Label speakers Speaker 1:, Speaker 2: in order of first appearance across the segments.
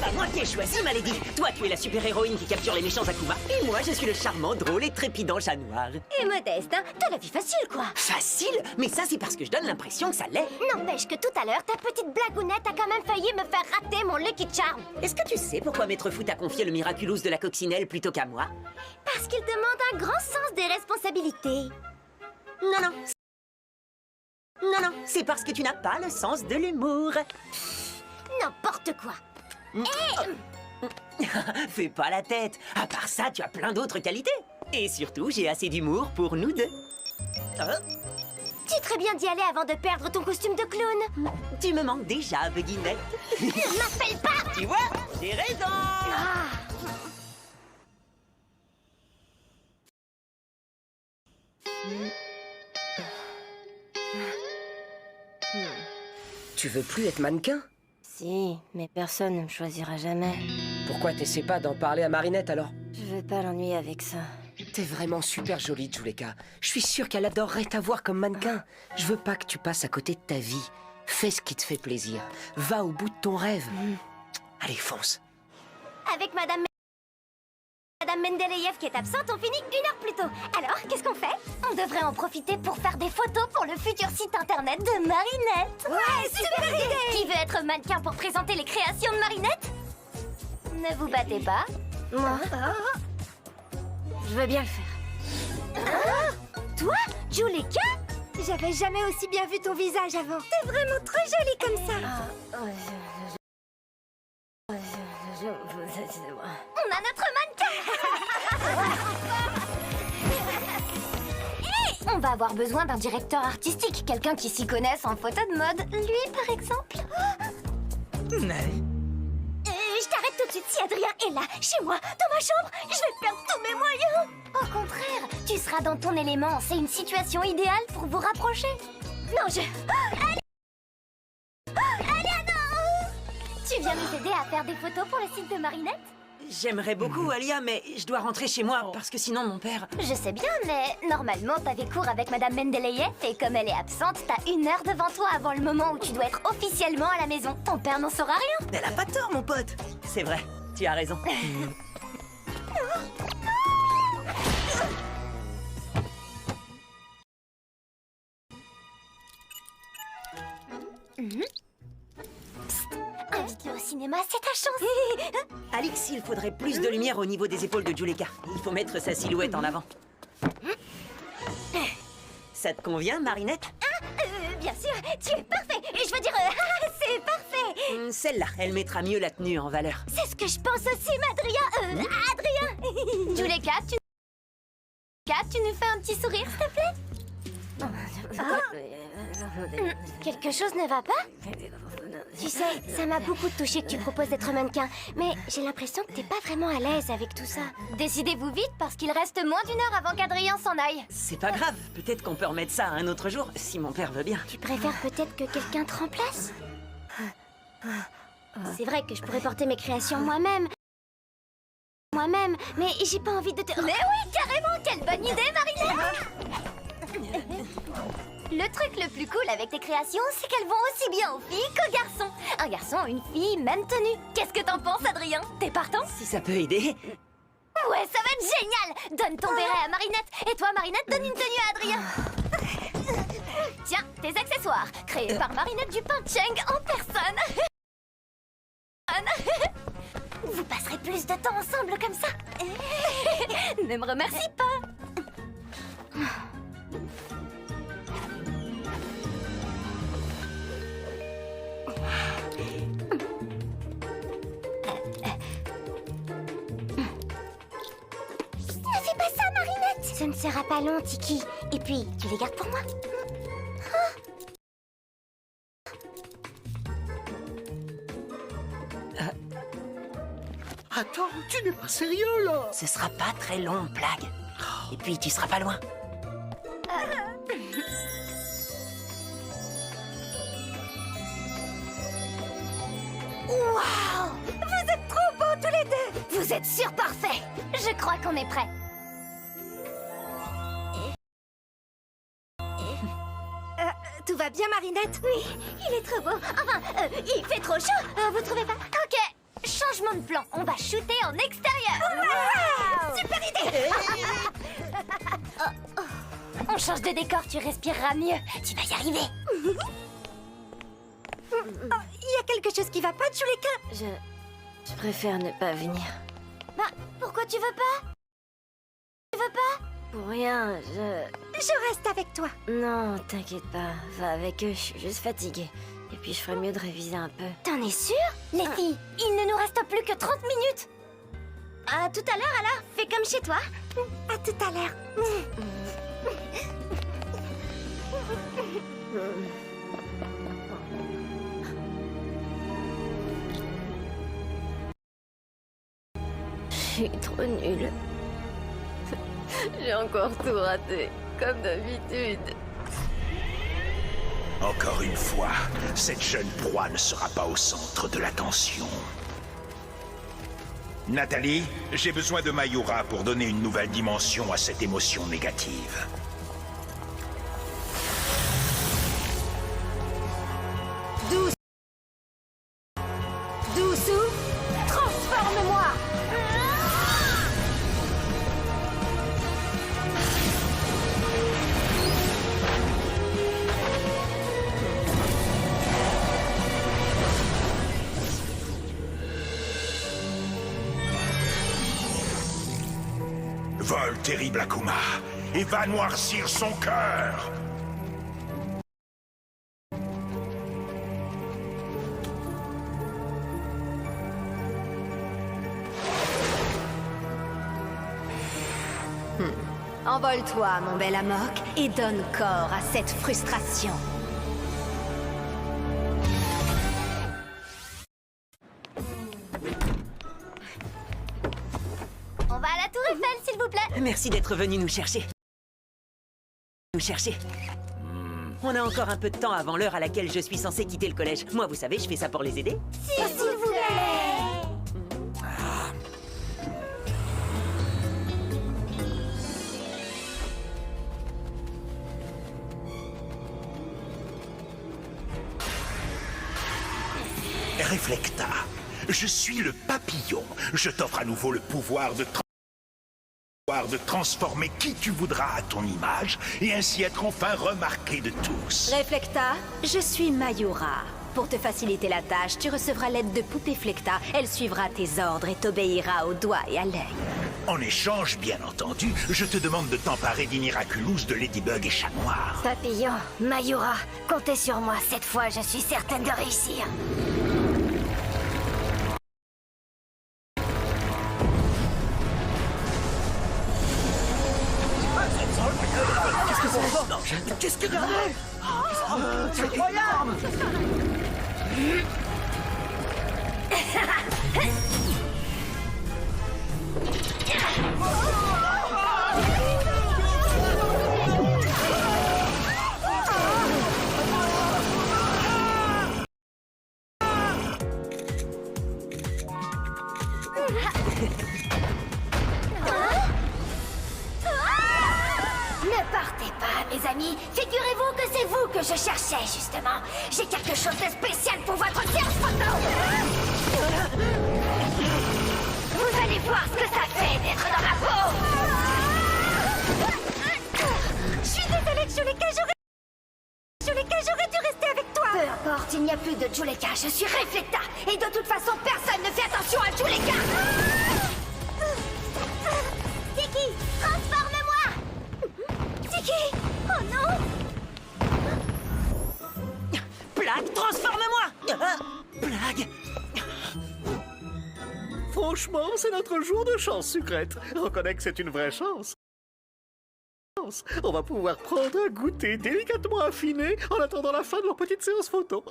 Speaker 1: C'est pas moi qui ai choisi, Malédie. Toi, tu es la super-héroïne qui capture les méchants Akuma. Et moi, je suis le charmant, drôle et trépidant chat noir.
Speaker 2: Et modeste, hein. T'as la vie facile, quoi.
Speaker 1: Facile? Mais ça, c'est parce que je donne l'impression que ça l'est.
Speaker 2: N'empêche que tout à l'heure, ta petite blagounette a quand même failli me faire rater mon Lucky Charm.
Speaker 1: Est-ce que tu sais pourquoi Maître Fu t'a confié le Miraculous de la coccinelle plutôt qu'à moi?
Speaker 2: Parce qu'il demande un grand sens des responsabilités.
Speaker 1: Non, non. Non, non, c'est parce que tu n'as pas le sens de l'humour.
Speaker 2: N'importe quoi.
Speaker 1: Fais pas la tête. À part ça, tu as plein d'autres qualités. Et surtout, j'ai assez d'humour pour nous deux.
Speaker 2: Tu très bien d'y aller avant de perdre ton costume de clown.
Speaker 1: Tu me manques déjà, Buginette.
Speaker 2: Ne m'appelle pas.
Speaker 1: Tu vois, j'ai raison.
Speaker 3: Tu veux plus être mannequin?
Speaker 4: Si, mais personne ne me choisira jamais.
Speaker 3: Pourquoi t'essaies pas d'en parler à Marinette alors?
Speaker 4: Je veux pas l'ennuyer avec ça.
Speaker 3: T'es vraiment super jolie, Juleka. Je suis sûre qu'elle adorerait t'avoir comme mannequin. Je veux pas que tu passes à côté de ta vie. Fais ce qui te fait plaisir. Va au bout de ton rêve. Allez, fonce.
Speaker 2: Avec Madame Mendeleïev qui est absente, on finit 1 heure plus tôt. Alors, qu'est-ce qu'on fait? On devrait en profiter pour faire des photos pour le futur site internet de Marinette. Ouais, super idée! Qui veut être mannequin pour présenter les créations de Marinette? Ne vous battez pas.
Speaker 4: Moi, je veux bien le faire.
Speaker 2: Toi, Juleka? J'avais jamais aussi bien vu ton visage avant. T'es vraiment trop jolie comme ça. On a notre mannequin. Et on va avoir besoin d'un directeur artistique, quelqu'un qui s'y connaisse en photo de mode. Lui, par exemple. Je t'arrête tout de suite. Si Adrien est là, chez moi, dans ma chambre, je vais perdre tous mes moyens. Au contraire, tu seras dans ton élément. C'est une situation idéale pour vous rapprocher. Non, Allez, non. Tu viens nous aider à faire des photos pour le site de Marinette?
Speaker 1: J'aimerais beaucoup, Alia, mais je dois rentrer chez moi parce que sinon mon père...
Speaker 2: Je sais bien, mais normalement, t'avais cours avec Madame Mendeleïev et comme elle est absente, t'as 1 heure devant toi avant le moment où tu dois être officiellement à la maison. Ton père n'en saura rien.
Speaker 1: Elle a pas tort, mon pote. C'est vrai, tu as raison.
Speaker 2: Invite-le au cinéma, c'est ta chance.
Speaker 1: Alix, il faudrait plus de lumière au niveau des épaules de Juleka. Il faut mettre sa silhouette en avant. Ça te convient, Marinette?
Speaker 2: Bien sûr, tu es parfait. Et je veux dire, c'est parfait.
Speaker 1: Celle-là, elle mettra mieux la tenue en valeur.
Speaker 2: C'est ce que je pense aussi, Adrien. Juleka, tu nous fais un petit sourire, s'il te plaît? Quelque chose ne va pas? Tu sais, ça m'a beaucoup touché que tu proposes d'être mannequin, mais j'ai l'impression que t'es pas vraiment à l'aise avec tout ça. Décidez-vous vite parce qu'il reste moins d'1 heure avant qu'Adrien s'en aille.
Speaker 1: C'est pas grave, peut-être qu'on peut remettre ça un autre jour, si mon père veut bien.
Speaker 2: Tu préfères peut-être que quelqu'un te remplace? C'est vrai que je pourrais porter mes créations moi-même, mais j'ai pas envie de te... Mais oui, carrément, quelle bonne idée, Marinette! Le truc le plus cool avec tes créations, c'est qu'elles vont aussi bien aux filles qu'aux garçons. Un garçon, une fille, même tenue. Qu'est-ce que t'en penses, Adrien? T'es partant?
Speaker 1: Si ça peut aider.
Speaker 2: Ouais, ça va être génial! Donne ton béret à Marinette, et toi, Marinette, donne une tenue à Adrien. Tiens, tes accessoires, créés par Marinette Dupin-Cheng en personne. Vous passerez plus de temps ensemble comme ça. Ne me remercie pas. Ne fais pas ça, Marinette. Ce ne sera pas long, Tiki. Et puis, tu les gardes pour moi.
Speaker 5: Attends, tu n'es pas sérieux là?
Speaker 1: Ce sera pas très long, Blague. Et puis, tu seras pas loin.
Speaker 2: Waouh! Vous êtes trop beaux tous les deux! Vous êtes surparfaits! Je crois qu'on est prêts. Tout va bien, Marinette? Oui, il est trop beau. Enfin, il fait trop chaud. Vous trouvez pas? Ok, change changement de plan. On va shooter en extérieur. Super idée. On change de décor, tu respireras mieux. Tu vas y arriver.
Speaker 6: Il y a quelque chose qui va pas, Juleka?
Speaker 4: Je préfère ne pas venir.
Speaker 2: Bah, pourquoi tu veux pas? Tu veux pas?
Speaker 4: Pour rien,
Speaker 6: Je reste avec toi.
Speaker 4: Non, t'inquiète pas. Va avec eux, je suis juste fatiguée. Et puis je ferais mieux de réviser un peu.
Speaker 2: T'en es sûre? Les filles, il ne nous reste plus que 30 minutes. À tout à l'heure alors, fais comme chez toi.
Speaker 6: À tout à l'heure.
Speaker 4: Je suis trop nulle. J'ai encore tout raté, comme d'habitude.
Speaker 7: Encore une fois, cette jeune proie ne sera pas au centre de l'attention. Nathalie, j'ai besoin de Mayura pour donner une nouvelle dimension à cette émotion négative.
Speaker 2: Doucou, transforme-moi.
Speaker 7: Vole, terrible Akuma, et va noircir son cœur.
Speaker 6: Envole-toi, mon bel Amok, et donne corps à cette frustration.
Speaker 2: On va à la Tour Eiffel, s'il vous plaît.
Speaker 1: Merci d'être venu nous chercher. On a encore un peu de temps avant l'heure à laquelle je suis censé quitter le collège. Moi, vous savez, je fais ça pour les aider.
Speaker 2: S'il vous plaît.
Speaker 7: Reflecta, je suis le papillon. Je t'offre à nouveau le pouvoir de transformer qui tu voudras à ton image et ainsi être enfin remarqué de tous.
Speaker 6: Reflecta, je suis Mayura. Pour te faciliter la tâche, tu recevras l'aide de Poupée Flecta. Elle suivra tes ordres et t'obéira au doigt et à l'œil.
Speaker 7: En échange, bien entendu, je te demande de t'emparer d'Iniraculous, de Ladybug et Chat Noir.
Speaker 2: Papillon, Mayura, comptez sur moi. Cette fois, je suis certaine de réussir.
Speaker 5: Qu'est-ce qu'il y a? C'est incroyable!
Speaker 2: Ne partez pas, mes amis. Figurez-vous que c'est vous que je cherchais, justement. J'ai quelque chose de spécial pour votre séance photo. Vous allez voir ce que ça fait d'être dans ma peau.
Speaker 6: Je suis désolée, Juleka, j'aurais dû rester avec toi.
Speaker 2: Peu importe, il n'y a plus de Juleka. Je suis Reflecta. Et de toute façon, personne ne fait attention à Juleka. Tiki, transforme-moi. Tiki, oh non.
Speaker 1: Plague, transforme-moi. Plague.
Speaker 5: Franchement, c'est notre jour de chance sucrète. Reconnais que c'est une vraie chance. On va pouvoir prendre un goûter délicatement affiné en attendant la fin de leur petite séance photo.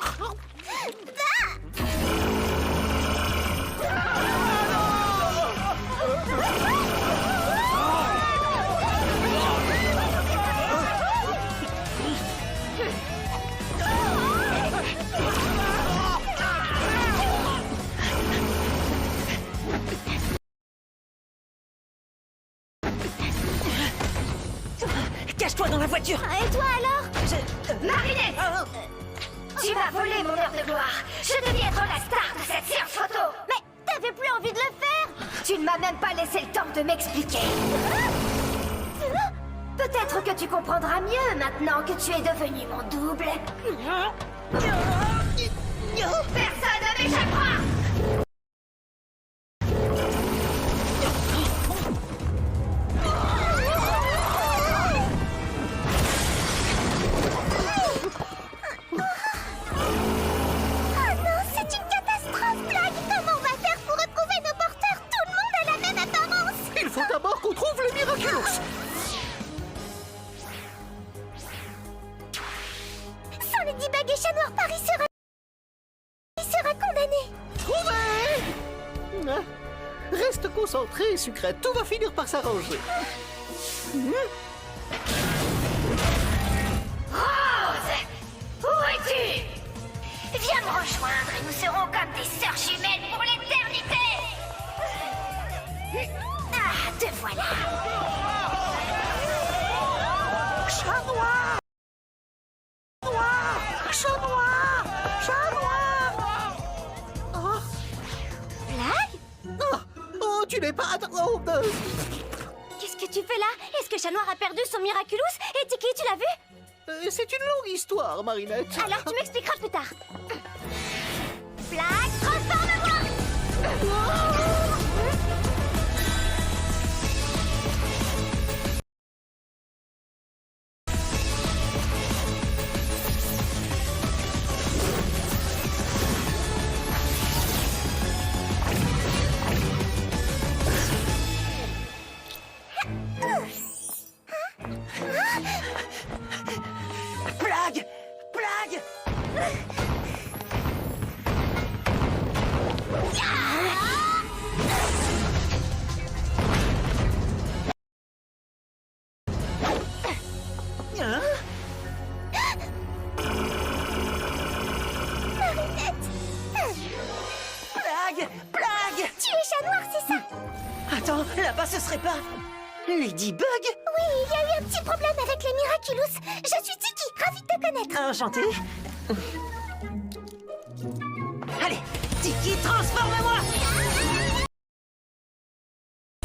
Speaker 1: Cache-toi dans la voiture.
Speaker 2: Et toi alors? Marinette! Tu m'as volé mon heure de gloire. Je devais être la star de cette séance photo. Mais t'avais plus Tu ne m'as même pas laissé le temps de m'expliquer. Peut-être que tu comprendras mieux maintenant que tu es devenu mon double. Personne ne m'échappera!
Speaker 5: Il faut d'abord qu'on trouve le Miraculous.
Speaker 2: Sans Ladybug et Chat Noir, Paris sera condamné.
Speaker 5: Trouvé! Reste concentré, Sucrète. Tout va finir par s'arranger.
Speaker 2: Rose! Où es-tu? Viens me rejoindre et nous serons comme des sœurs jumelles pour l'éternité! Ah, te voilà!
Speaker 5: Chat noir! Chat noir! Chat noir! Oh,
Speaker 2: Blague?
Speaker 5: oh, tu n'es pas... Oh,
Speaker 2: Qu'est-ce que tu fais là? Est-ce que Chat Noir a perdu son Miraculous? Et Tiki, tu l'as vu?
Speaker 5: c'est une longue histoire, Marinette.
Speaker 2: Alors tu m'expliqueras plus tard. Blague, transforme-moi!
Speaker 1: Blague! Blague! Hein? Blague! Blague!
Speaker 2: Tu es Chat Noir, c'est ça?
Speaker 1: Attends, là-bas ce serait pas... Ladybug?
Speaker 2: Oui, il y a eu un petit problème avec les Miraculous. Je suis Tiki, ravie de te connaître.
Speaker 1: Enchanté. Allez, Tiki, transforme-moi!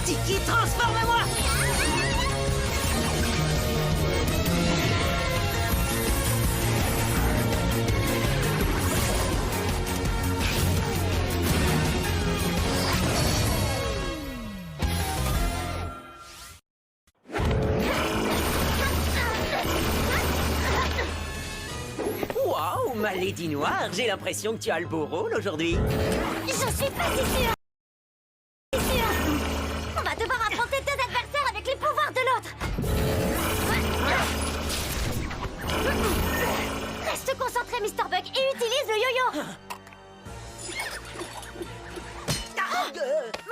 Speaker 1: Tiki, transforme-moi! Waouh, ma Lady Noire, j'ai l'impression que tu as le beau rôle aujourd'hui.
Speaker 2: Je suis pas si sûre. On va devoir affronter deux adversaires avec les pouvoirs de l'autre. Reste concentré, Mr. Bug, et utilise le yo-yo.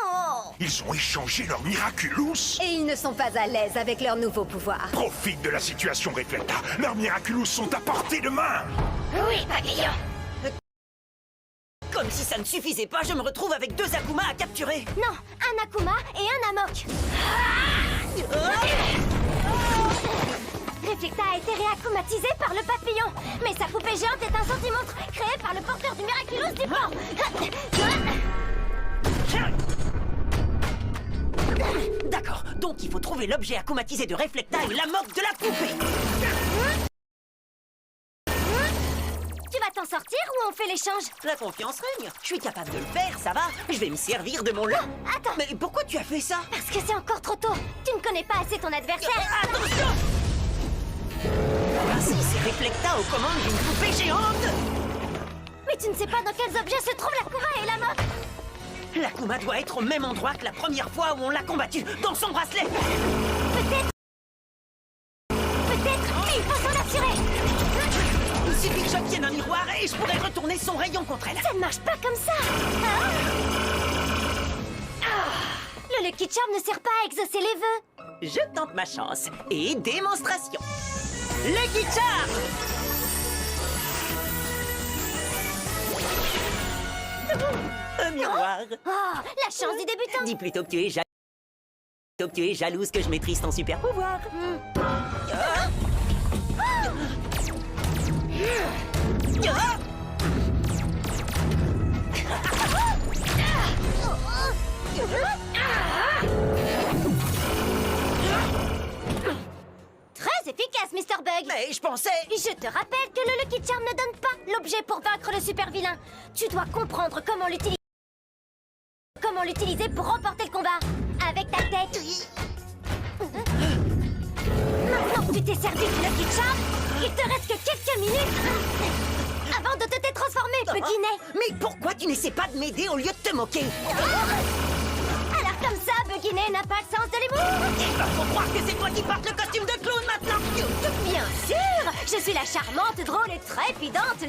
Speaker 2: Oh.
Speaker 7: Ils ont échangé leur Miraculous.
Speaker 6: Et ils ne sont pas à l'aise avec leur nouveau pouvoir.
Speaker 7: Profite de la situation, Reflecta. Leurs Miraculous sont à portée de main.
Speaker 2: Oui, Pavillon.
Speaker 1: Comme si ça ne suffisait pas, je me retrouve avec deux Akuma à capturer.
Speaker 2: Non, un Akuma et un Amok. Reflecta a été réakumatisé par le papillon. Mais sa poupée géante est un sentimonstre créé par le porteur du Miraculous du port.
Speaker 1: D'accord, donc il faut trouver l'objet akumatisé de Reflecta et l'amok de la poupée.
Speaker 2: Tu vas t'en sortir ou on fait l'échange?
Speaker 1: La confiance règne. Je suis capable de le faire, ça va. Je vais me servir de mon lot.
Speaker 2: Attends.
Speaker 1: Mais pourquoi tu as fait ça?
Speaker 2: Parce que c'est encore trop tôt. Tu ne connais pas assez ton adversaire.
Speaker 1: Attention! Ainsi, c'est Reflecta aux commandes d'une poupée géante.
Speaker 2: Mais tu ne sais pas dans quels objets se trouvent l'Akuma et l'Amok.
Speaker 1: L'Akuma doit être au même endroit que la première fois où on l'a combattu, dans son bracelet.
Speaker 2: Peut-être, il faut s'en assurer.
Speaker 1: Il suffit que j'obtienne un miroir et je pourrai retourner son rayon contre elle.
Speaker 2: Ça ne marche pas comme ça. Le Lucky Charm ne sert pas à exaucer les vœux.
Speaker 1: Je tente ma chance. Et démonstration. Lucky Charm! Un miroir.
Speaker 2: Oh, la chance du débutant.
Speaker 1: Dis plutôt que tu es jalouse que je maîtrise ton super pouvoir. Mais je pensais...
Speaker 2: Je te rappelle que le Lucky Charm ne donne pas l'objet pour vaincre le super vilain. Tu dois comprendre comment l'utiliser. Comment l'utiliser pour remporter le combat. Avec ta tête. Maintenant que tu t'es servi du Lucky Charm, il te reste que quelques minutes avant de te détransformer, petit nez.
Speaker 1: Mais pourquoi tu n'essaies pas de m'aider au lieu de te moquer?
Speaker 2: Alors comme ça, Buginet n'a pas le sens de l'humour.
Speaker 1: Il va faut croire que c'est toi qui portes le costume de clown maintenant.
Speaker 2: Bien sûr, je suis la charmante, drôle et trépidante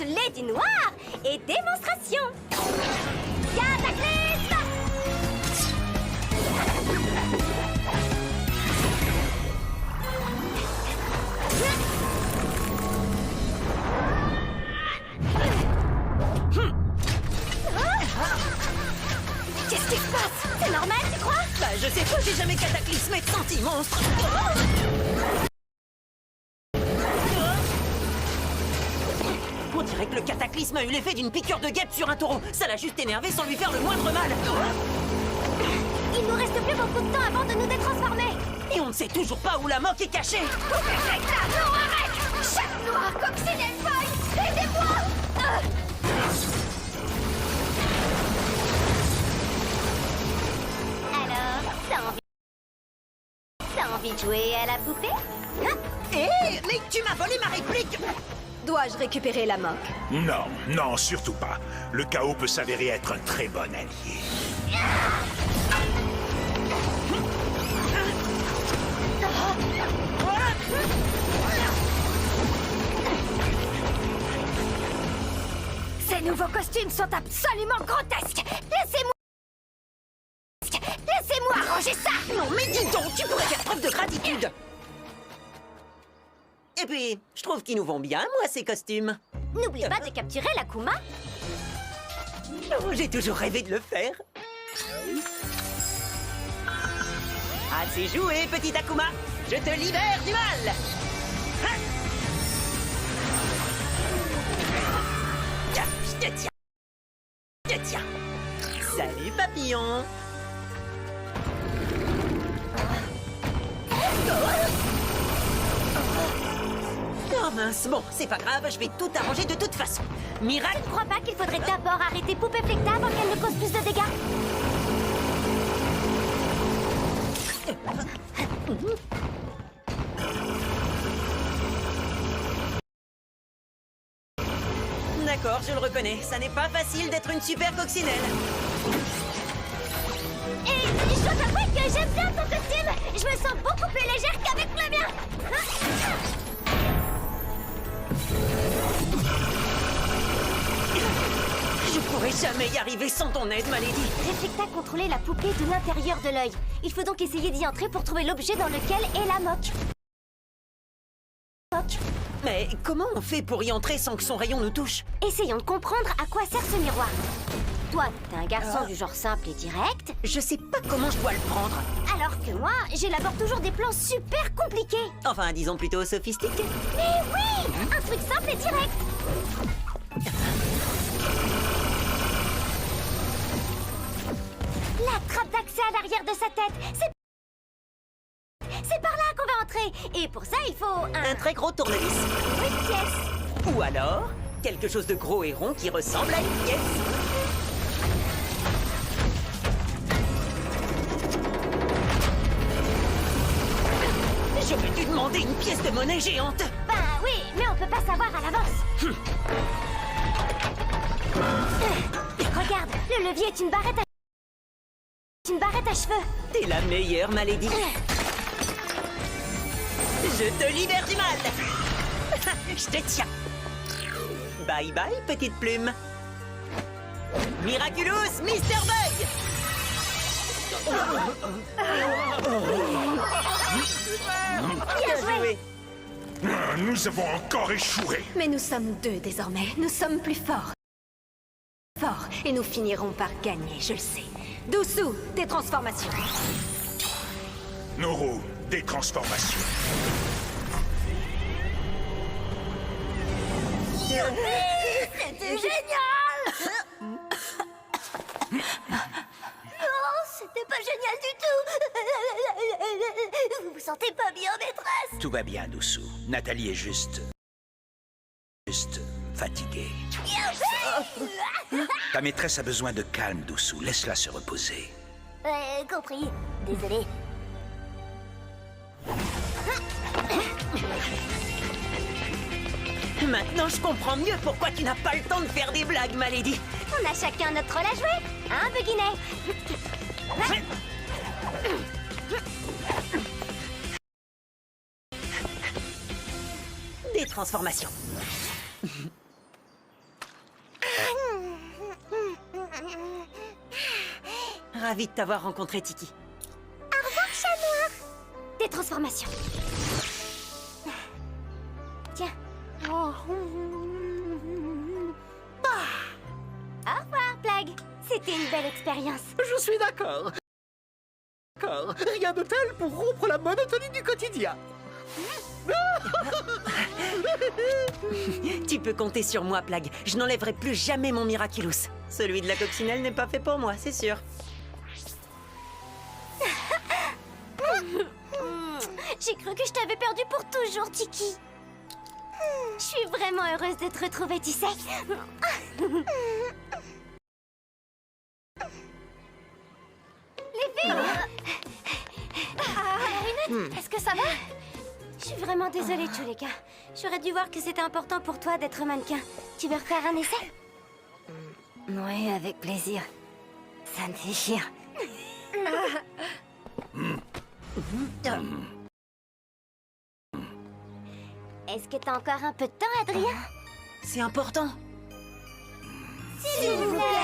Speaker 2: Lady Noire et démonstration. Cataclysme! Qu'est-ce qui se passe? C'est normal, tu crois?
Speaker 1: Bah je sais pas, j'ai jamais cataclysmé de senti-monstre. On dirait que le cataclysme a eu l'effet d'une piqûre de guêpe sur un taureau. Ça l'a juste énervé sans lui faire le moindre mal.
Speaker 2: Il nous reste plus beaucoup de temps avant de nous détransformer.
Speaker 1: Et on ne sait toujours pas où la moque est cachée.
Speaker 2: Non, arrête! Chaque noir, coccinelle folle! Aidez-moi! Alors, t'as envie de jouer à la poupée?
Speaker 1: Hé, mais tu m'as volé ma réplique.
Speaker 6: Dois-je récupérer la moque?
Speaker 7: Non, non, surtout pas. Le chaos peut s'avérer être un très bon allié.
Speaker 2: Ces nouveaux costumes sont absolument grotesques! Laissez-moi arranger ça!
Speaker 1: Non, mais dis donc, tu pourrais faire preuve de gratitude. Et puis, je trouve qu'ils nous vont bien, moi, ces costumes.
Speaker 2: N'oublie pas de capturer la Kuma.
Speaker 1: Oh, j'ai toujours rêvé de le faire. Assez joué, petit Akuma. Je te libère du mal. Hein? Tiens, je te tiens. Je te tiens. Salut, papillon. Oh mince, bon, c'est pas grave, je vais tout arranger de toute façon. Miracle.
Speaker 2: Tu ne crois pas qu'il faudrait d'abord arrêter Poupée Flecta avant qu'elle ne cause plus de dégâts?
Speaker 1: D'accord, je le reconnais. Ça n'est pas facile d'être une super coccinelle.
Speaker 2: Et je dois t'avouer que j'aime bien ton costume. Je me sens beaucoup plus légère qu'avec le mien.
Speaker 1: Je pourrais jamais y arriver sans ton aide, ma lady.
Speaker 2: Reflecta contrôlait la poupée de l'intérieur de l'œil. Il faut donc essayer d'y entrer pour trouver l'objet dans lequel est la moque.
Speaker 1: Mais comment on fait pour y entrer sans que son rayon nous touche?
Speaker 2: Essayons de comprendre à quoi sert ce miroir. Toi, t'es un garçon du genre simple et direct.
Speaker 1: Je sais pas comment je dois le prendre.
Speaker 2: Alors que moi, j'élabore toujours des plans super compliqués.
Speaker 1: Enfin, disons plutôt sophistiqué.
Speaker 2: Mais oui! Un truc simple et direct. La trappe d'accès à l'arrière de sa tête, c'est par là qu'on va entrer. Et pour ça, il faut
Speaker 1: Un très gros tournevis.
Speaker 2: une pièce.
Speaker 1: Ou alors, quelque chose de gros et rond qui ressemble à une pièce. J'aurais dû demander une pièce de monnaie géante.
Speaker 2: Ben oui, mais on peut pas savoir à l'avance. Regarde, le levier est une barrette à cheveux.
Speaker 1: T'es la meilleure, ma lady. Je te libère du mal. Je te tiens. Bye bye, petite plume. Miraculous Mr. Bug. Bien joué.
Speaker 7: Nous avons encore échoué.
Speaker 6: Mais nous sommes deux désormais. Nous sommes plus forts. Et nous finirons par gagner, je le sais. Doussou, tes transformations.
Speaker 7: Noro, des transformations.
Speaker 2: C'était génial. Oh, c'était pas génial du tout. Vous vous sentez pas bien, maîtresse?
Speaker 7: Tout va bien, Doussou. Nathalie est juste fatiguée. Ta maîtresse a besoin de calme, Doussou. Laisse-la se reposer.
Speaker 2: Compris. Désolée.
Speaker 1: Maintenant, je comprends mieux pourquoi tu n'as pas le temps de faire des blagues, Malédie.
Speaker 2: On a chacun notre rôle à jouer. Hein, Buginet?
Speaker 1: Des transformations. Ravi de t'avoir rencontré, Tiki.
Speaker 2: Au revoir, chat noir. Des transformations. Tiens. Au revoir, Plague. C'était une belle expérience.
Speaker 5: Je suis d'accord. D'accord. Rien de tel pour rompre la monotonie du quotidien.
Speaker 1: Tu peux compter sur moi, Plague. Je n'enlèverai plus jamais mon Miraculous. Celui de la coccinelle n'est pas fait pour moi, c'est sûr.
Speaker 2: J'ai cru que je t'avais perdu pour toujours, Tiki. Je suis vraiment heureuse de te retrouver, tu sais. Les filles Marinette, est-ce que ça va? Je suis vraiment désolée, Tchouleka. J'aurais dû voir que c'était important pour toi d'être mannequin. Tu veux refaire un essai?
Speaker 4: Oui, avec plaisir. Ça me déchire.
Speaker 2: Est-ce que t'as encore un peu de temps, Adrien?
Speaker 1: C'est important.
Speaker 2: S'il vous plaît.